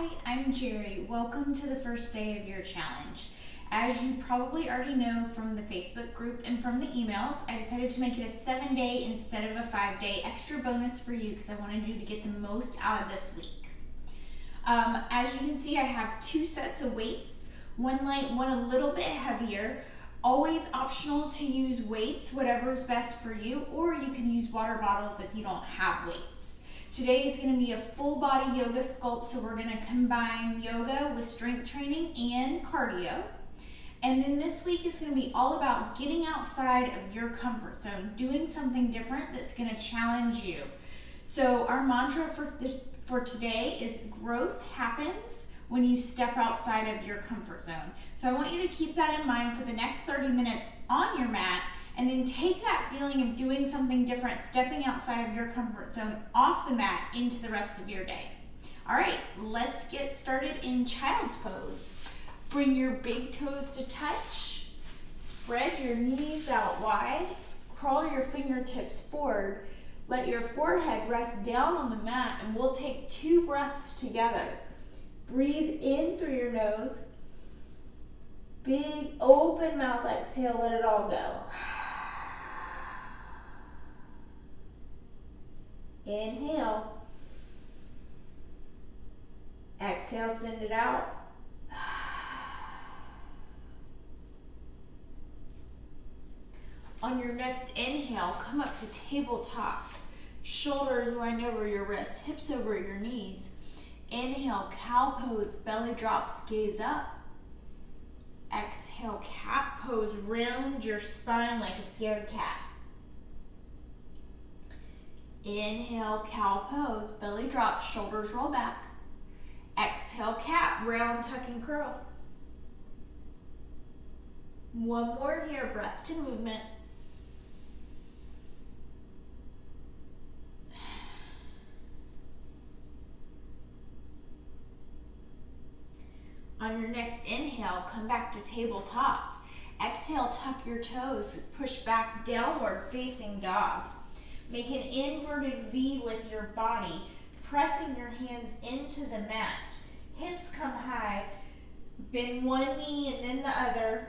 Hi, I'm Jerry. Welcome to the first day of your challenge. As you probably already know from the Facebook group and from the emails, I decided to make it a 7-day instead of a 5-day extra bonus for you because I wanted you to get the most out of this week. As you can see, I have 2 sets of weights, one light, one a little bit heavier. Always optional to use weights, whatever is best for you, or you can use water bottles if you don't have weights. Today is going to be a full body yoga sculpt, so we're going to combine yoga with strength training and cardio. And then this week is going to be all about getting outside of your comfort zone, doing something different that's going to challenge you. So our mantra for today is growth happens when you step outside of your comfort zone. So I want you to keep that in mind for the next 30 minutes on your mat, and then take that feeling of doing something different, stepping outside of your comfort zone off the mat into the rest of your day. All right, let's get started in child's pose. Bring your big toes to touch, spread your knees out wide, crawl your fingertips forward, let your forehead rest down on the mat, and we'll take 2 breaths together. Breathe in through your nose. Big open mouth exhale, let it all go. Inhale. Exhale, send it out. On your next inhale, come up to tabletop. Shoulders lined over your wrists, hips over your knees. Inhale, cow pose, belly drops, gaze up. Exhale, cat pose, round your spine like a scared cat. Inhale, cow pose, belly drops, shoulders roll back. Exhale, cat, round, tuck and curl. One more here, breath to movement. On your next inhale, come back to tabletop. Exhale, tuck your toes, push back, downward facing dog. Make an inverted V with your body, pressing your hands into the mat. Hips come high, bend one knee and then the other.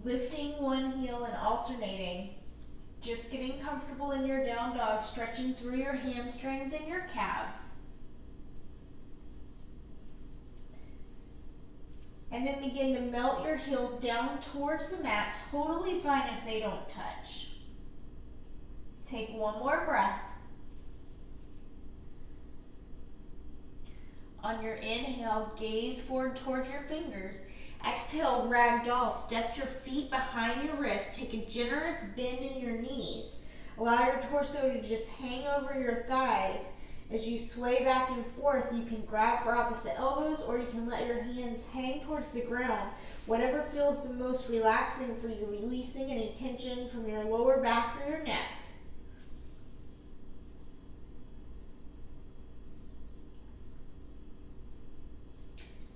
Lifting one heel and alternating. Just getting comfortable in your down dog, stretching through your hamstrings and your calves. And then begin to melt your heels down towards the mat. Totally fine if they don't touch. Take one more breath. On your inhale, gaze forward towards your fingers. Exhale, ragdoll. Step your feet behind your wrists. Take a generous bend in your knees. Allow your torso to just hang over your thighs. As you sway back and forth, you can grab for opposite elbows, or you can let your hands hang towards the ground. Whatever feels the most relaxing for you, releasing any tension from your lower back or your neck.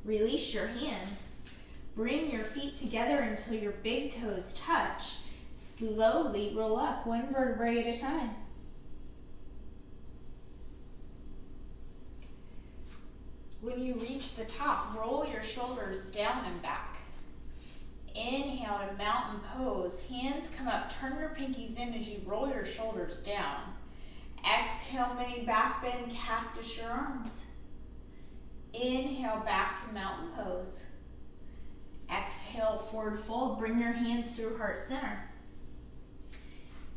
Release your hands. Bring your feet together until your big toes touch. Slowly roll up, one vertebrae at a time. When you reach the top, roll your shoulders down and back. Inhale to mountain pose. Hands come up, turn your pinkies in as you roll your shoulders down. Exhale, mini back bend, cactus your arms. Inhale, back to mountain pose. Exhale, forward fold, bring your hands through heart center.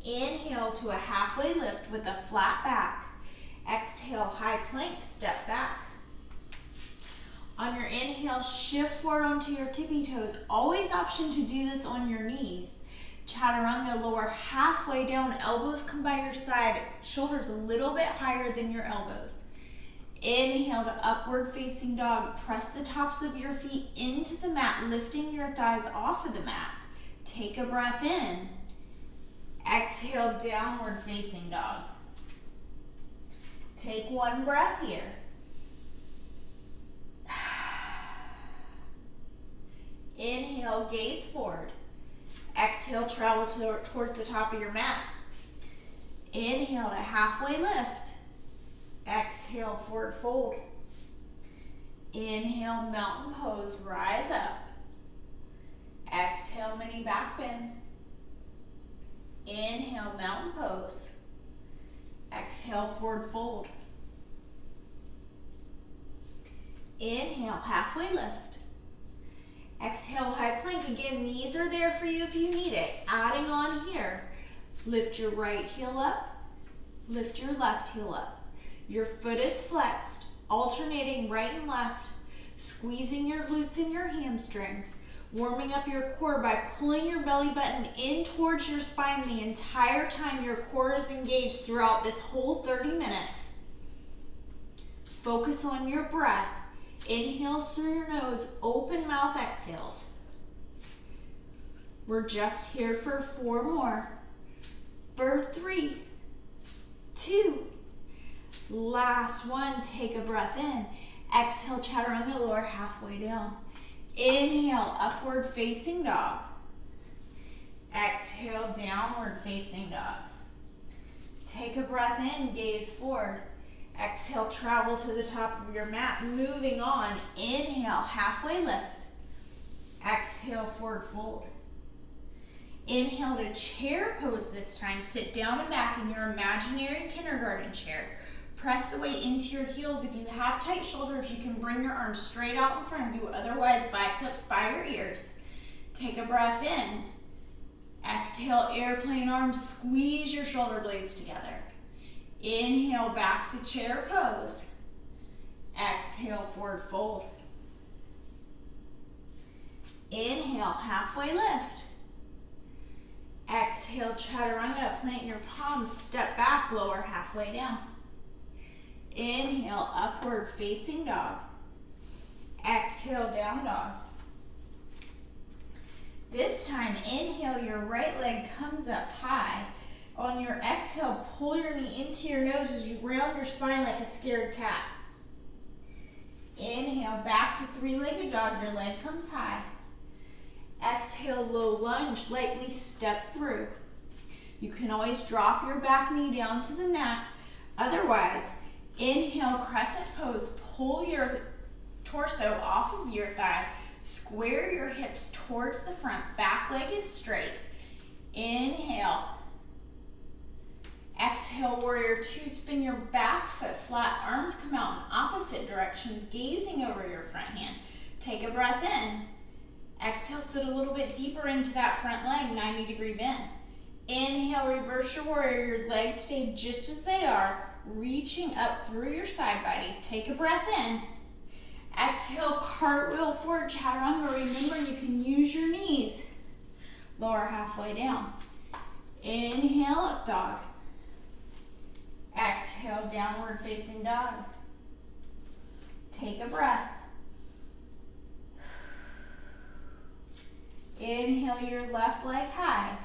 Inhale to a halfway lift with a flat back. Exhale, high plank, step back. On your inhale, shift forward onto your tippy toes. Always option to do this on your knees. Chaturanga, lower halfway down, elbows come by your side, shoulders a little bit higher than your elbows. Inhale to upward facing dog. Press the tops of your feet into the mat, lifting your thighs off of the mat. Take a breath in. Exhale, downward facing dog. Take one breath here. Inhale, gaze forward. Exhale, travel towards the top of your mat. Inhale to halfway lift. Exhale, forward fold. Inhale, mountain pose, rise up. Exhale, mini back bend. Inhale, mountain pose. Exhale, forward fold. Inhale, halfway lift. Exhale, high plank. Again, knees are there for you if you need it. Adding on here. Lift your right heel up. Lift your left heel up. Your foot is flexed, alternating right and left. Squeezing your glutes and your hamstrings. Warming up your core by pulling your belly button in towards your spine the entire time your core is engaged throughout this whole 30 minutes. Focus on your breath. Inhales through your nose, open mouth exhales. We're just here for 4 more. For 3, 2, last one. Take a breath in. Exhale, chaturanga, lower halfway down. Inhale, upward facing dog. Exhale, downward facing dog. Take a breath in, gaze forward. Exhale, travel to the top of your mat. Moving on, inhale, halfway lift. Exhale, forward fold. Inhale to chair pose this time. Sit down and back in your imaginary kindergarten chair. Press the weight into your heels. If you have tight shoulders, you can bring your arms straight out in front of you. Otherwise, biceps by your ears. Take a breath in. Exhale, airplane arms. Squeeze your shoulder blades together. Inhale, back to chair pose. Exhale, forward fold. Inhale, halfway lift. Exhale, chaturanga. Plant your palms. Step back, lower halfway down. Inhale, upward facing dog. Exhale, down dog. This time, inhale, your right leg comes up high. On your exhale, pull your knee into your nose as you round your spine like a scared cat. Inhale, back to 3-legged dog. Your leg comes high. Exhale, low lunge, lightly step through. You can always drop your back knee down to the mat. Otherwise, inhale, crescent pose. Pull your torso off of your thigh. Square your hips towards the front. Back leg is straight. Inhale. Exhale, warrior 2. Spin your back foot flat. Arms come out in opposite direction, gazing over your front hand. Take a breath in. Exhale, sit a little bit deeper into that front leg, 90-degree bend. Inhale, reverse your warrior. Your legs stay just as they are, reaching up through your side body. Take a breath in. Exhale, cartwheel forward, chaturanga. Remember, you can use your knees. Lower halfway down. Inhale, up dog. Exhale, downward facing dog. Take a breath. Inhale, your left leg high.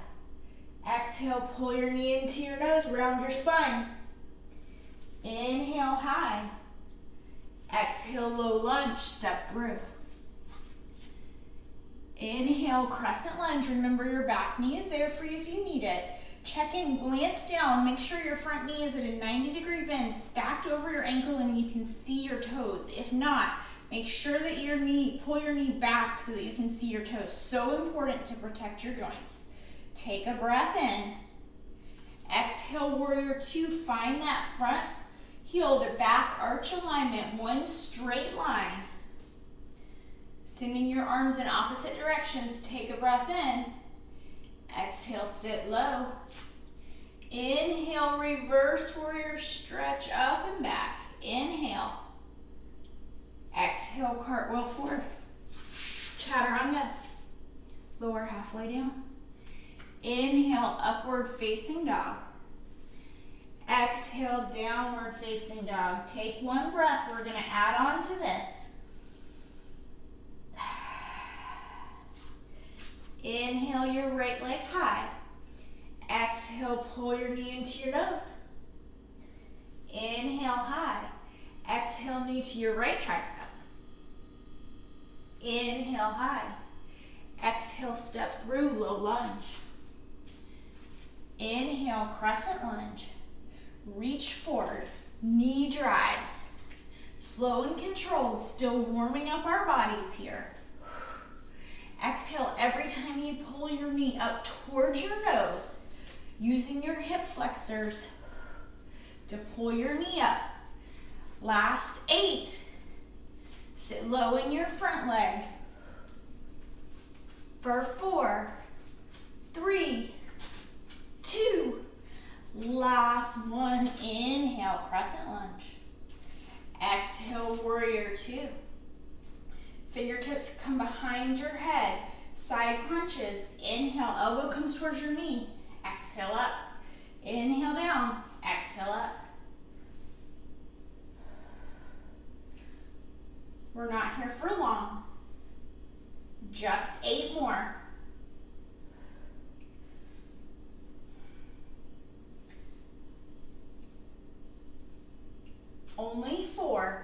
Exhale, pull your knee into your nose, round your spine. Inhale, high. Exhale, low lunge, step through. Inhale, crescent lunge. Remember, your back knee is there for you if you need it. Check in, glance down, make sure your front knee is at a 90-degree bend, stacked over your ankle and you can see your toes. If not, make sure that pull your knee back so that you can see your toes. So important to protect your joints. Take a breath in. Exhale, warrior 2. Find that front heel to back arch alignment, one straight line. Sending your arms in opposite directions. Take a breath in. Exhale, sit low. Inhale, reverse warrior, stretch up and back. Inhale. Exhale, cartwheel forward. Chaturanga. Lower halfway down. Inhale, upward facing dog. Exhale, downward facing dog. Take one breath. We're going to add on to this. Inhale, your right leg high. Exhale, pull your knee into your nose. Inhale, high. Exhale, knee to your right tricep. Inhale, high. Exhale, step through, low lunge. Inhale, crescent lunge. Reach forward. knee drives. Slow and controlled, still warming up our bodies here. Exhale every time you pull your knee up towards your nose, using your hip flexors to pull your knee up. Last 8. Sit low in your front leg. For 4, 3, 2. Last one. Inhale, crescent lunge. Exhale, warrior 2. Fingertips come behind your head. Side crunches. Inhale, elbow comes towards your knee. Exhale up. Inhale down. Exhale up. We're not here for long. Just 8 more. Only 4.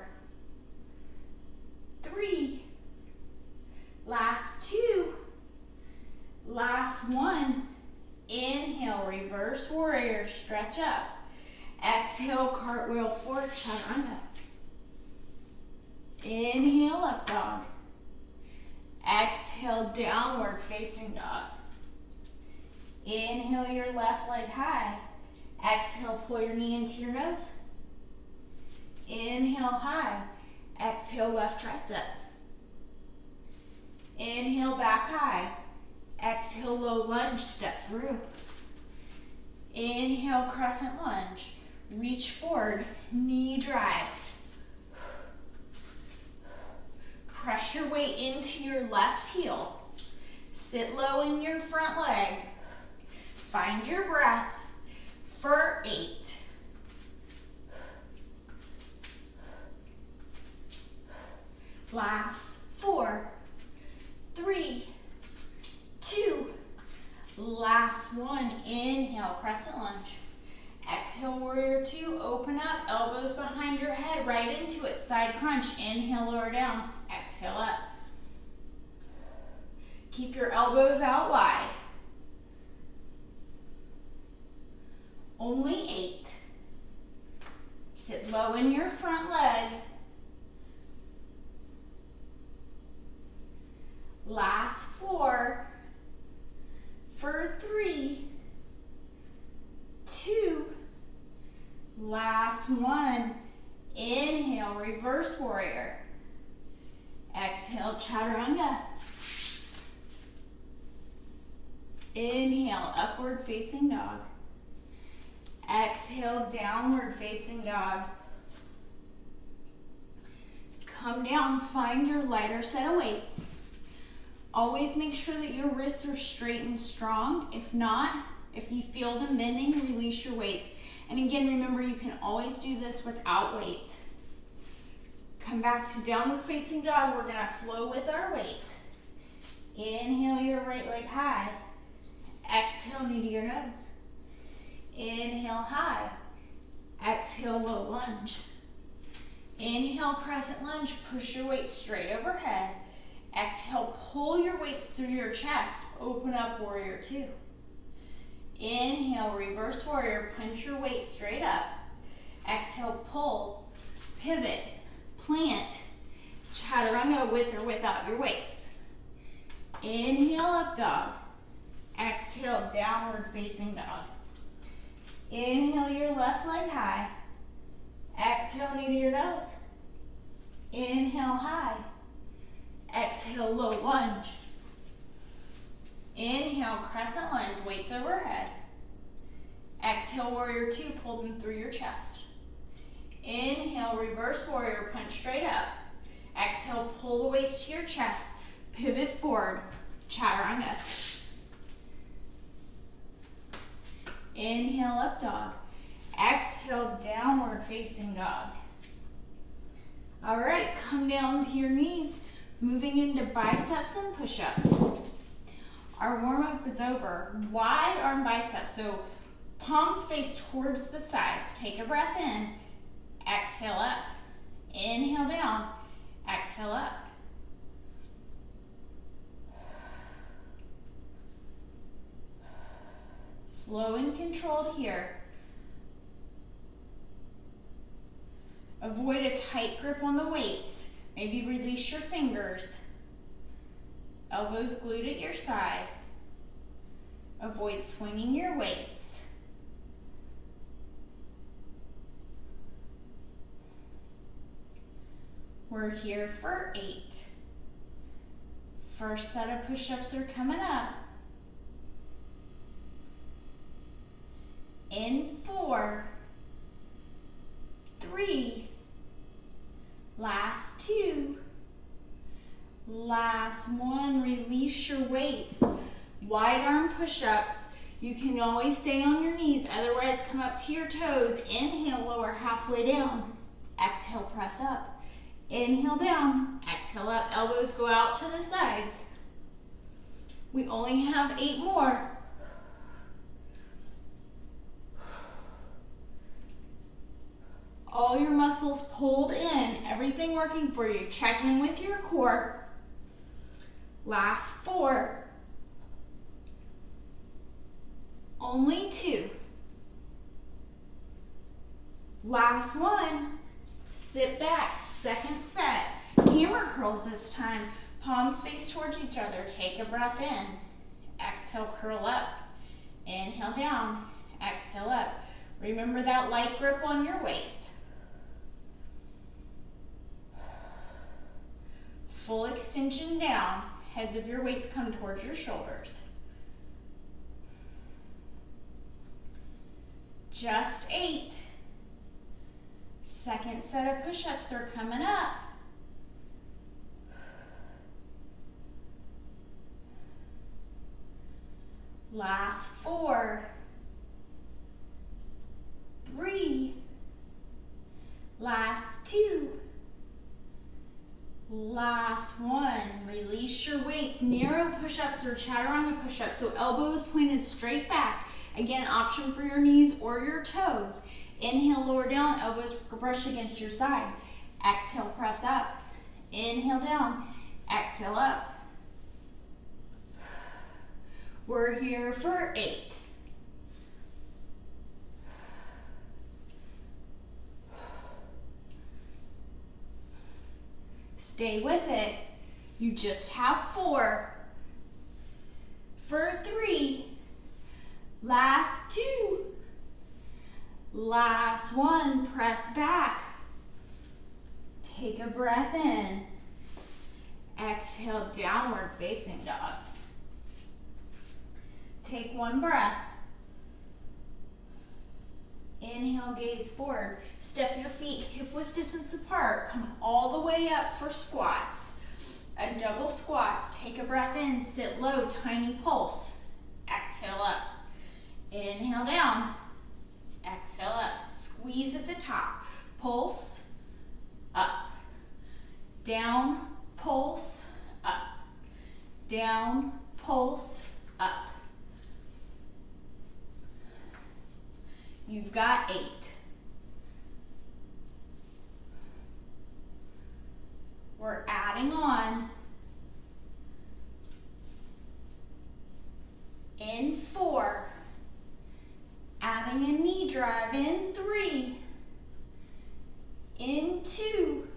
3. Last 2. Last 1. Inhale, reverse warrior, stretch up. Exhale, cartwheel forward, chaturanga. Inhale, up dog. Exhale, downward facing dog. Inhale your left leg high. Exhale, pull your knee into your nose. Inhale high. Exhale, left tricep. Inhale, back high. Exhale, low lunge, step through. Inhale, crescent lunge. Reach forward, knee drives. Press your weight into your left heel. Sit low in your front leg. Find your breath for 8. Last 4, 3, 2. Last 1. Inhale, crescent lunge. Exhale, warrior 2. Open up, elbows behind your head, right into it. Side crunch. Inhale, lower down. Exhale up. Keep your elbows out wide. Only 8. Sit low in your front leg. Last 4. For 3, 2. Last 1. Inhale, reverse warrior. Exhale, chaturanga. Inhale, upward facing dog. Exhale, downward facing dog. Come down, find your lighter set of weights. Always make sure that your wrists are straight and strong. If not, if you feel them bending, release your weights. And again, remember, you can always do this without weights. Come back to downward facing dog. We're gonna flow with our weights. Inhale your right leg high. Exhale, knee to your nose. Inhale high. Exhale, low lunge. Inhale, crescent lunge. Push your weight straight overhead. Exhale, pull your weights through your chest. Open up, warrior 2. Inhale, reverse warrior. Punch your weight straight up. Exhale, pull, pivot, plant, chaturanga with or without your weights. Inhale, up dog. Exhale, downward facing dog. Inhale your left leg high. Exhale, knee to your nose. Inhale, high. Exhale, low lunge. Inhale, crescent lunge, weights overhead. Exhale, warrior 2, pull them through your chest. Inhale, reverse warrior, punch straight up. Exhale, pull the waist to your chest. Pivot forward, chaturanga. Inhale, up dog. Exhale, downward facing dog. All right, come down to your knees, moving into biceps and push-ups. Our warm-up is over. Wide arm biceps, so palms face towards the sides. Take a breath in, exhale up. Inhale down, exhale up. Slow and controlled here. Avoid a tight grip on the weights. Maybe release your fingers. Elbows glued at your side. Avoid swinging your weights. We're here for 8. First set of push-ups are coming up. In 4, 3, last 2, last 1. Release your weights. Wide arm push-ups. You can always stay on your knees, otherwise come up to your toes. Inhale, lower halfway down. Exhale, press up. Inhale down, exhale up. Elbows go out to the sides. We only have 8 more. All your muscles pulled in, everything working for you. Check in with your core. Last 4. Only 2. Last 1. Sit back, second set. Hammer curls this time. Palms face towards each other. Take a breath in. Exhale, curl up. Inhale down. Exhale up. Remember that light grip on your weights. Full extension down. Heads of your weights come towards your shoulders. Just 8. Second set of push-ups are coming up. Last 4. 3. Last 2. Last 1. Release your weights. Narrow push-ups or chaturanga push-ups, so elbows pointed straight back. Again, option for your knees or your toes. Inhale, lower down, elbows brush against your side. Exhale, press up. Inhale down, exhale up. We're here for 8. Stay with it. You just have 4. For 3. Last 2. Last 1, press back. Take a breath in. Exhale, downward facing dog. Take 1 breath. Inhale, gaze forward. Step your feet hip width distance apart. Come all the way up for squats. A double squat. Take a breath in, sit low, tiny pulse. Exhale up. Inhale down. Exhale up. Squeeze at the top. Pulse, up. Down, pulse, up. Down, pulse, up. You've got 8. We're adding on. In 4. Adding a knee drive in 3. In 2.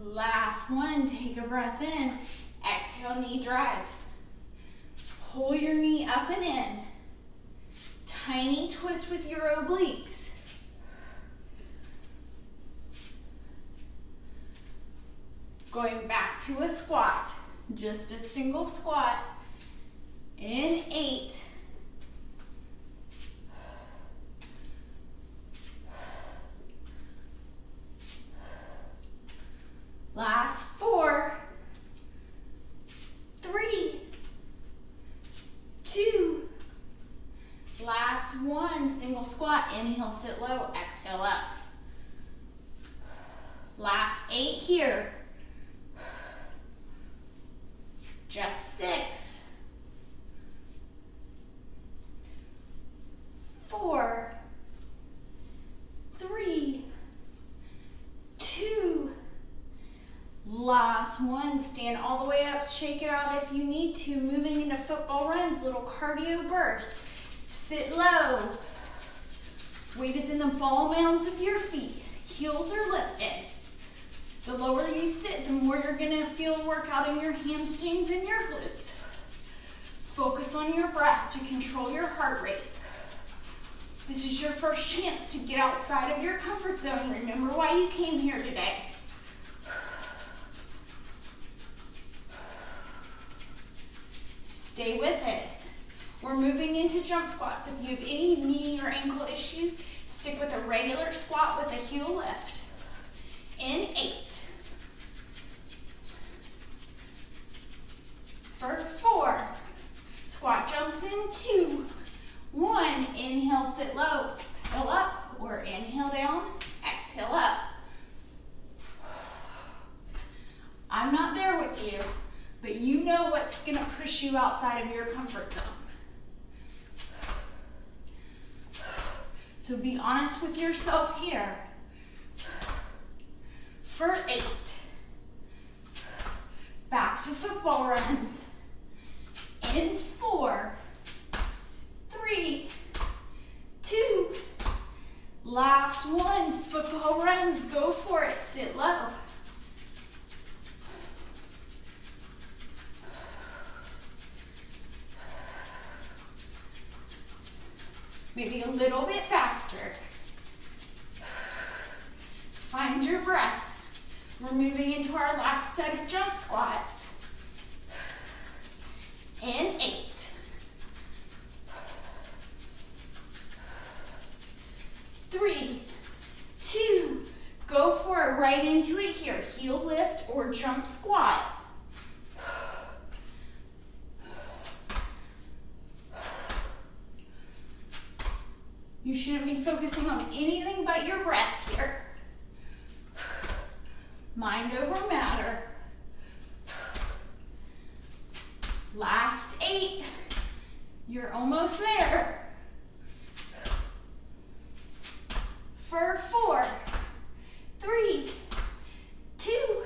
Last 1, take a breath in. Exhale, knee drive. Pull your knee up and in. Tiny twist with your obliques. Going back to a squat. Just a single squat. In 8. Last 4. 3. 2. Last 1, single squat. Inhale, sit low, exhale up. Last 8 here. Just 6. 4. 3. 2. Last 1, stand all the way up, shake it out if you need to. Moving into football runs, little cardio burst. Sit low. Weight is in the ball mounds of your feet. Heels are lifted. The lower you sit, the more you're gonna feel a workout in your hamstrings and your glutes. Focus on your breath to control your heart rate. This is your first chance to get outside of your comfort zone. Remember why you came here today. Stay with it. We're moving into jump squats. If you have any knee or ankle issues, stick with a regular squat with a heel lift. In 8. For 4. Squat jumps in 2. 1. Inhale, sit low. Exhale up, or inhale down, exhale up. I'm not there with you, but you know what's gonna push you outside of your comfort zone. So be honest with yourself here. For 8. Back to football runs. In 4, 3, 2, last one. Football runs, go for it, sit low. Maybe a little bit faster. Find your breath. We're moving into our last set of jump squats. In 8. 3, 2, go for it, right into it here. Heel lift or jump squat. You shouldn't be focusing on anything but your breath here. Mind over matter. Last 8. You're almost there. For 4, 3, 2,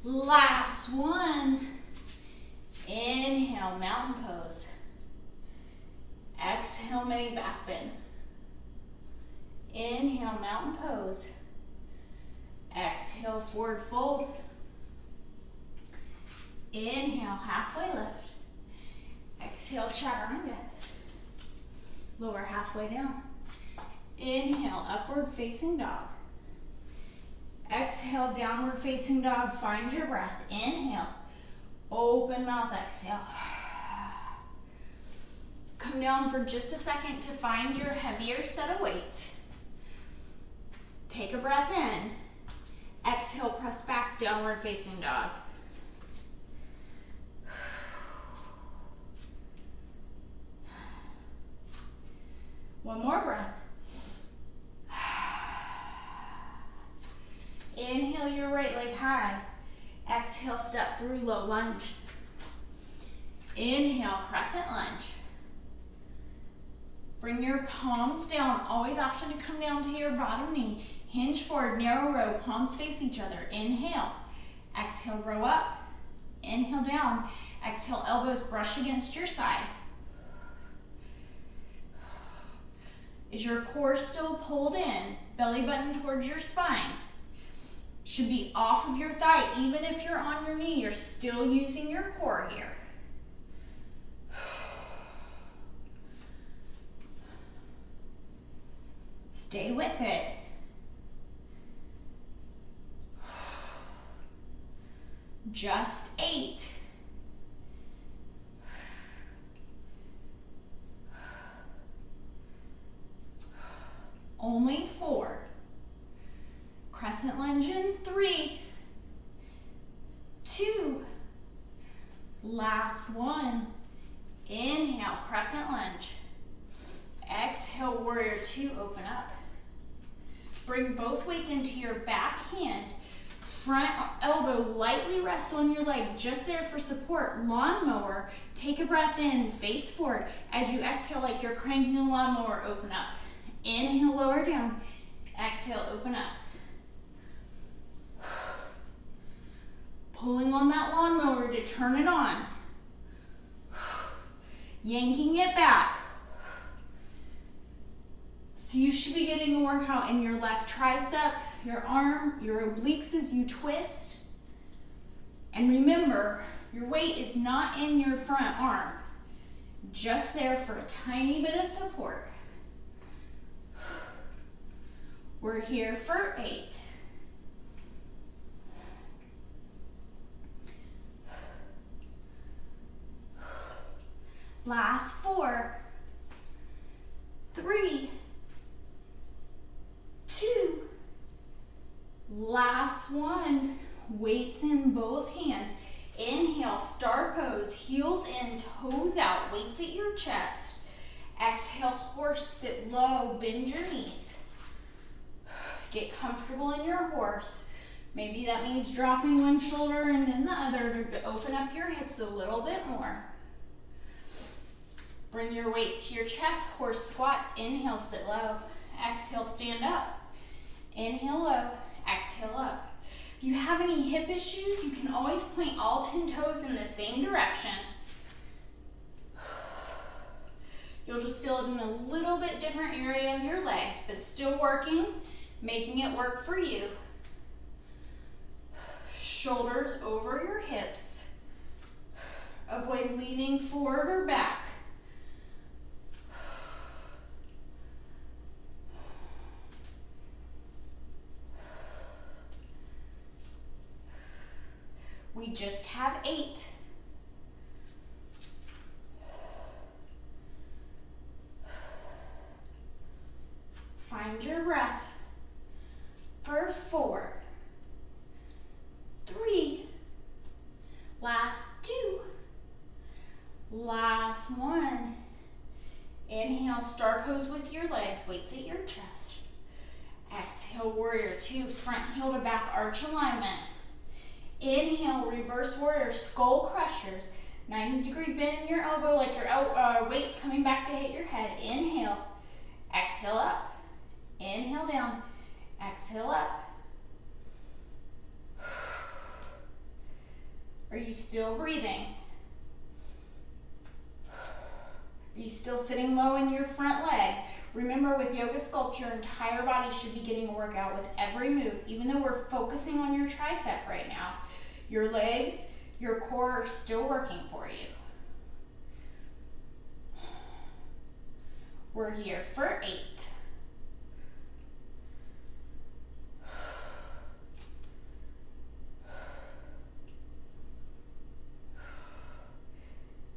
last one. Inhale, mountain pose. Exhale, mini back bend. Inhale, mountain pose. Exhale, forward fold. Inhale, halfway lift. Exhale, chaturanga. Lower halfway down. Inhale, upward facing dog. Exhale, downward facing dog. Find your breath. Inhale, open mouth, exhale. Come down for just a second to find your heavier set of weights. Take a breath in. Exhale, press back, downward facing dog. One more breath. Inhale your right leg high. Exhale, step through low lunge. Inhale, crescent lunge. Bring your palms down. Always option to come down to your bottom knee. Hinge forward, narrow row, palms face each other. Inhale. Exhale, row up. Inhale down. Exhale, elbows brush against your side. Is your core still pulled in? Belly button towards your spine. Should be off of your thigh. Even if you're on your knee, you're still using your core here. Stay with it. Just 8. Only 4. Crescent lunge in 3, 2, last one. Inhale, crescent lunge. Exhale, warrior 2, open up. Bring both weights into your back hand. Front elbow lightly rests on your leg, just there for support. Lawnmower, take a breath in, face forward. As you exhale like you're cranking a lawnmower, open up. Inhale, lower down. Exhale, open up. Pulling on that lawnmower to turn it on. Yanking it back. So you should be getting a workout in your left tricep, your arm, your obliques as you twist. And remember, your weight is not in your front arm, just there for a tiny bit of support. We're here for 8. Last 4, 3, 2, last 1. Weights in both hands. Inhale, star pose, heels in, toes out, weights at your chest. Exhale, horse, sit low, bend your knees. Get comfortable in your horse. Maybe that means dropping one shoulder and then the other to open up your hips a little bit more. Bring your weights to your chest, horse squats. Inhale, sit low. Exhale, stand up. Inhale, low. Exhale, up. If you have any hip issues, you can always point all 10 toes in the same direction. You'll just feel it in a little bit different area of your legs, but still working, making it work for you. Shoulders over your hips. Avoid leaning forward or back. We just have 8. Find your breath for 4, 3, last 2, last 1. Inhale, star pose with your legs, weights at your chest. Exhale, warrior 2, front heel to back arch alignment. Inhale, reverse warrior, skull crushers. 90-degree bend in your elbow like your weight's coming back to hit your head. Inhale, exhale up. Inhale down, exhale up. Are you still breathing? Are you still sitting low in your front leg? Remember, with Yoga+Sculpt, your entire body should be getting a workout with every move, even though we're focusing on your tricep right now. Your legs, your core are still working for you. We're here for 8.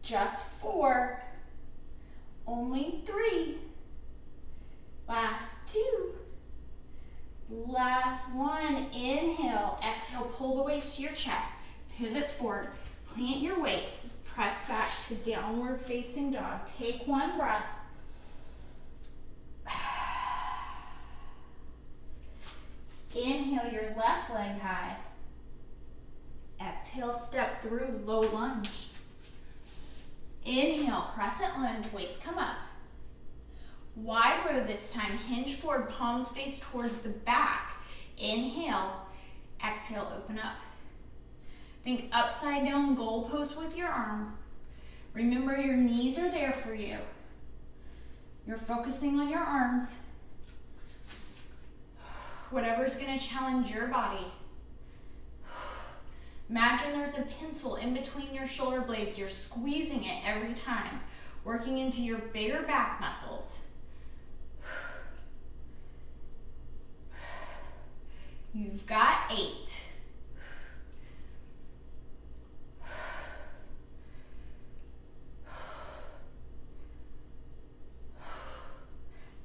Just 4. Only 3. Last 2. Last 1. Inhale. Exhale, pull the waist to your chest. Pivot forward. Plant your weights. Press back to downward facing dog. Take 1 breath. Inhale your left leg high. Exhale, step through low lunge. Inhale, crescent lunge, weights come up. Wide row this time, hinge forward, palms face towards the back. Inhale, exhale, open up. Think upside down goalpost with your arm. Remember, your knees are there for you. You're focusing on your arms. Whatever's gonna challenge your body. Imagine there's a pencil in between your shoulder blades. You're squeezing it every time, working into your bigger back muscles. You've got 8.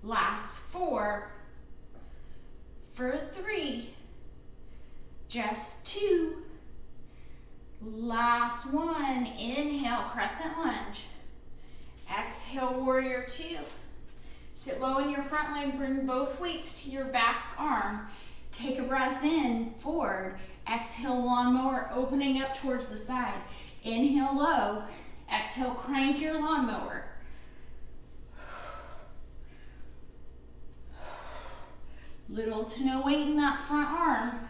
Last 4. For 3. Just 2. Last 1. Inhale, crescent lunge. Exhale, warrior 2. Sit low in your front leg, bring both weights to your back arm. Take a breath in, forward. Exhale, lawnmower, opening up towards the side. Inhale, low. Exhale, crank your lawnmower. Little to no weight in that front arm.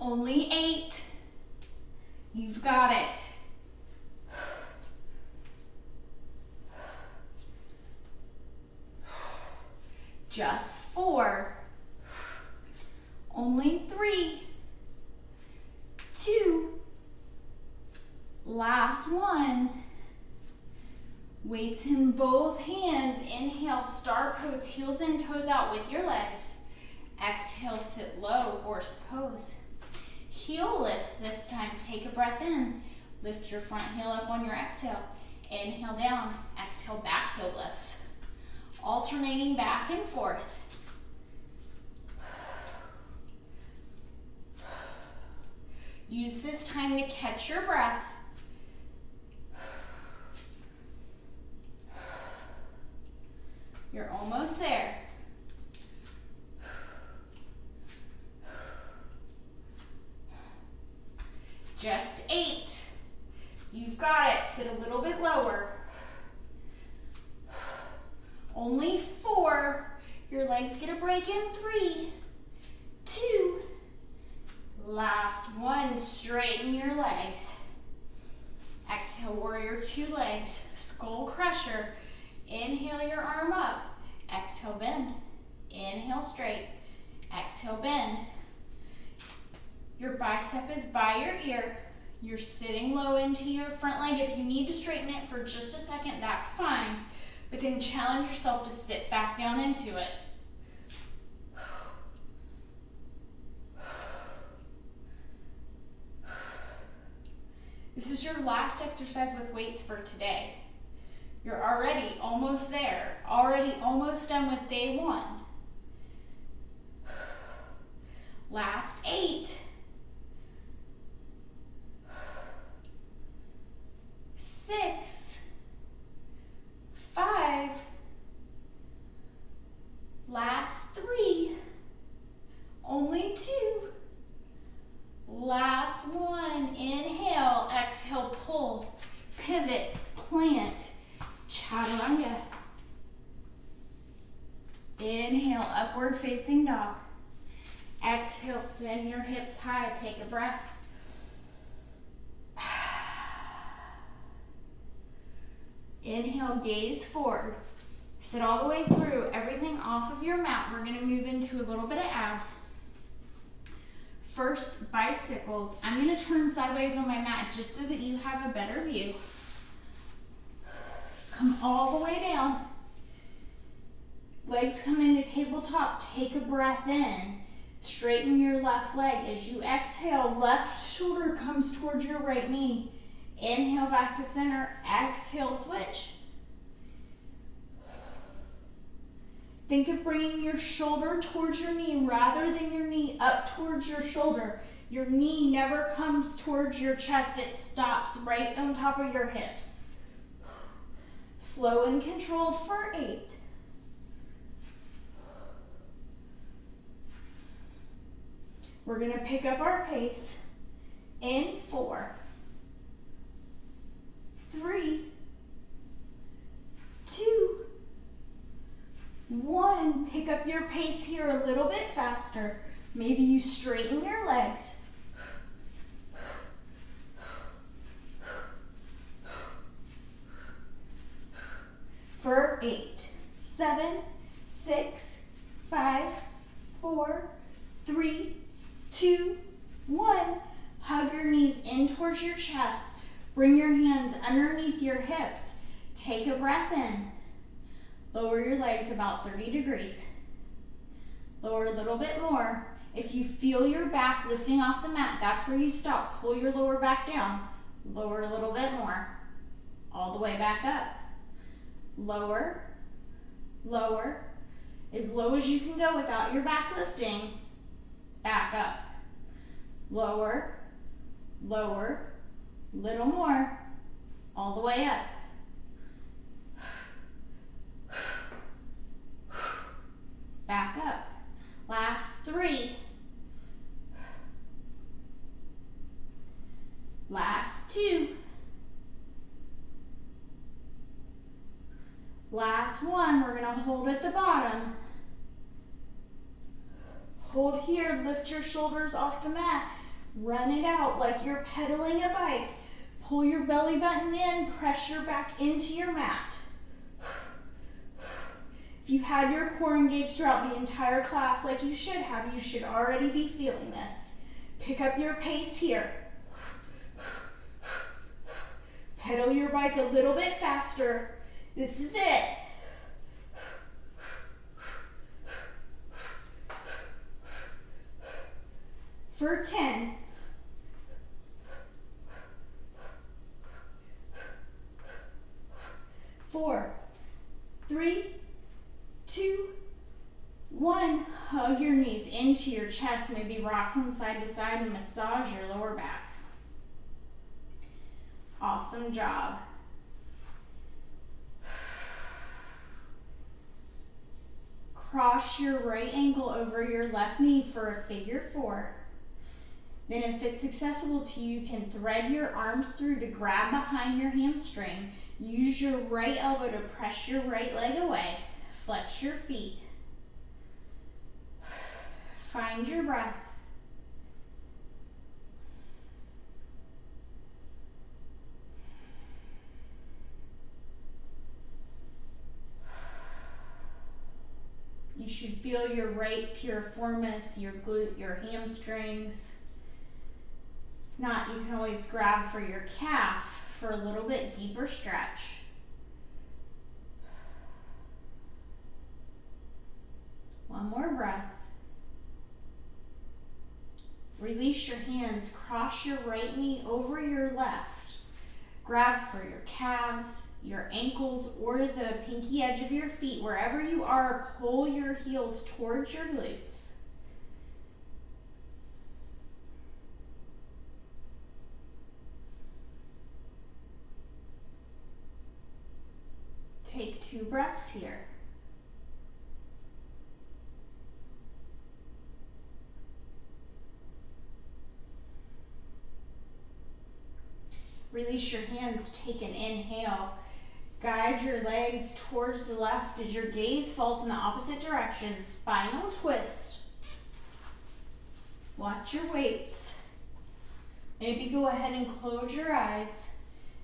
Only 8. You've got it. Just 4. Only 3. 2. Last one. Weights in both hands. Inhale, star pose, heels in, toes out with your legs. Exhale, sit low, horse pose. Heel lifts this time. Take a breath in. Lift your front heel up on your exhale. Inhale down. Exhale, back heel lifts. Alternating back and forth. Use this time to catch your breath. You're almost there. Just 8. You've got it. Sit a little bit lower. Only 4. Your legs get a break in 3, 2. Last one. Straighten your legs. Exhale, warrior 2 legs. Skull crusher. Inhale your arm up. Exhale, bend. Inhale, straight. Exhale, bend. Your bicep is by your ear. You're sitting low into your front leg. If you need to straighten it for just a second, that's fine. But then challenge yourself to sit back down into it. This is your last exercise with weights for today. You're already almost there, already almost done with day 1. Last 8. 6. 5. Last 3. Only 2. Last one. Inhale, exhale, pull, pivot, plant, chaturanga. Inhale, upward facing dog. Exhale, send your hips high, take a breath. Inhale, gaze forward. Sit all the way through, everything off of your mat. We're gonna move into a little bit of abs. First, bicycles. I'm gonna turn sideways on my mat just so that you have a better view. Come all the way down. Legs come into tabletop. Take a breath in. Straighten your left leg. As you exhale, left shoulder comes towards your right knee. Inhale back to center. Exhale, switch. Think of bringing your shoulder towards your knee rather than your knee up towards your shoulder. Your knee never comes towards your chest. It stops right on top of your hips. Slow and controlled for 8. We're going to pick up our pace in 4, 3, 2, 1. Pick up your pace here a little bit faster. Maybe you straighten your legs. For 8, 7, 6, 5, 4, 3, 2, 1. Hug your knees in towards your chest. Bring your hands underneath your hips. Take a breath in. Lower your legs about 30 degrees. Lower a little bit more. If you feel your back lifting off the mat, that's where you stop. Pull your lower back down. Lower a little bit more. All the way back up. Lower, lower. As low as you can go without your back lifting. Back up. Lower, lower. Little more. All the way up. Back up. Last 3. Last 2. Last 1. We're going to hold at the bottom. Hold here. Lift your shoulders off the mat. Run it out like you're pedaling a bike. Pull your belly button in, pressure back into your mat. If you had your core engaged throughout the entire class like you should have, you should already be feeling this. Pick up your pace here. Pedal your bike a little bit faster. This is it. For 10. 4, 3, 2, 1. Hug your knees into your chest. Maybe rock from side to side and massage your lower back. Awesome job. Cross your right ankle over your left knee for a figure 4. Then if it's accessible to you, you can thread your arms through to grab behind your hamstring. Use your right elbow to press your right leg away. Flex your feet. Find your breath. You should feel your right piriformis, your glute, your hamstrings. If not, you can always grab for your calf for a little bit deeper stretch. One more breath. Release your hands, cross your right knee over your left. Grab for your calves, your ankles, or the pinky edge of your feet. Wherever you are, pull your heels towards your glutes. Take 2 breaths here. Release your hands, take an inhale. Guide your legs towards the left as your gaze falls in the opposite direction. Spinal twist. Watch your weights. Maybe go ahead and close your eyes.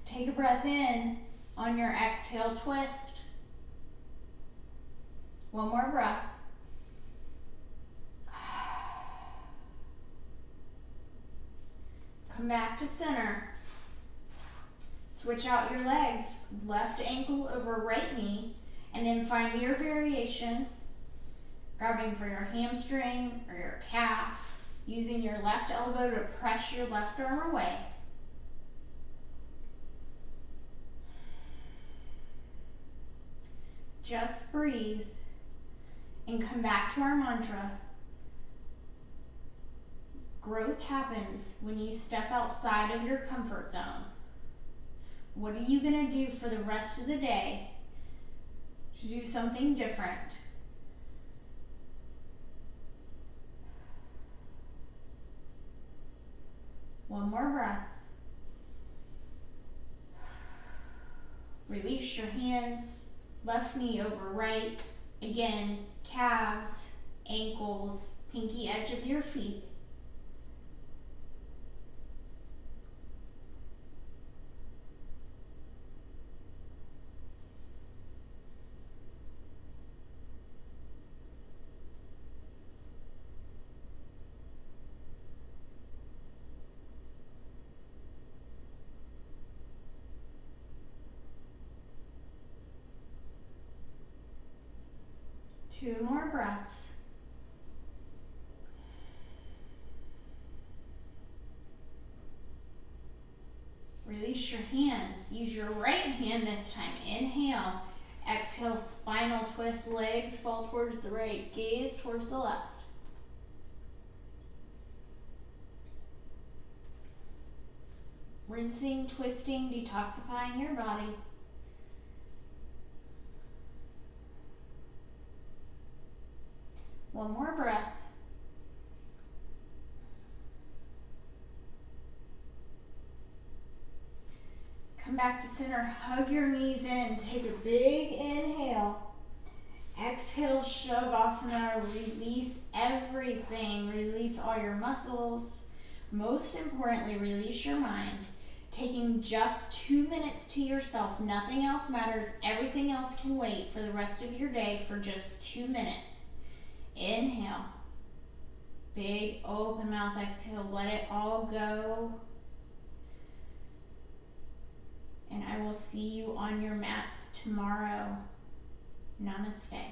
Take a breath in. On your exhale, twist. One more breath. Come back to center. Switch out your legs, left ankle over right knee, and then find your variation, grabbing for your hamstring or your calf, using your left elbow to press your left arm away. Just breathe and come back to our mantra. Growth happens when you step outside of your comfort zone. What are you going to do for the rest of the day to do something different? One more breath. Release your hands, left knee over right. Again, calves, ankles, pinky edge of your feet. Two more breaths. Release your hands. Use your right hand this time. Inhale. Exhale, spinal twist. Legs fall towards the right. Gaze towards the left. Rinsing, twisting, detoxifying your body. One more breath. Come back to center, hug your knees in, take a big inhale. Exhale, Shavasana, release everything. Release all your muscles. Most importantly, release your mind. Taking just 2 minutes to yourself. Nothing else matters. Everything else can wait for the rest of your day for just 2 minutes. Inhale. Big open mouth exhale. Let it all go. And I will see you on your mats tomorrow. Namaste.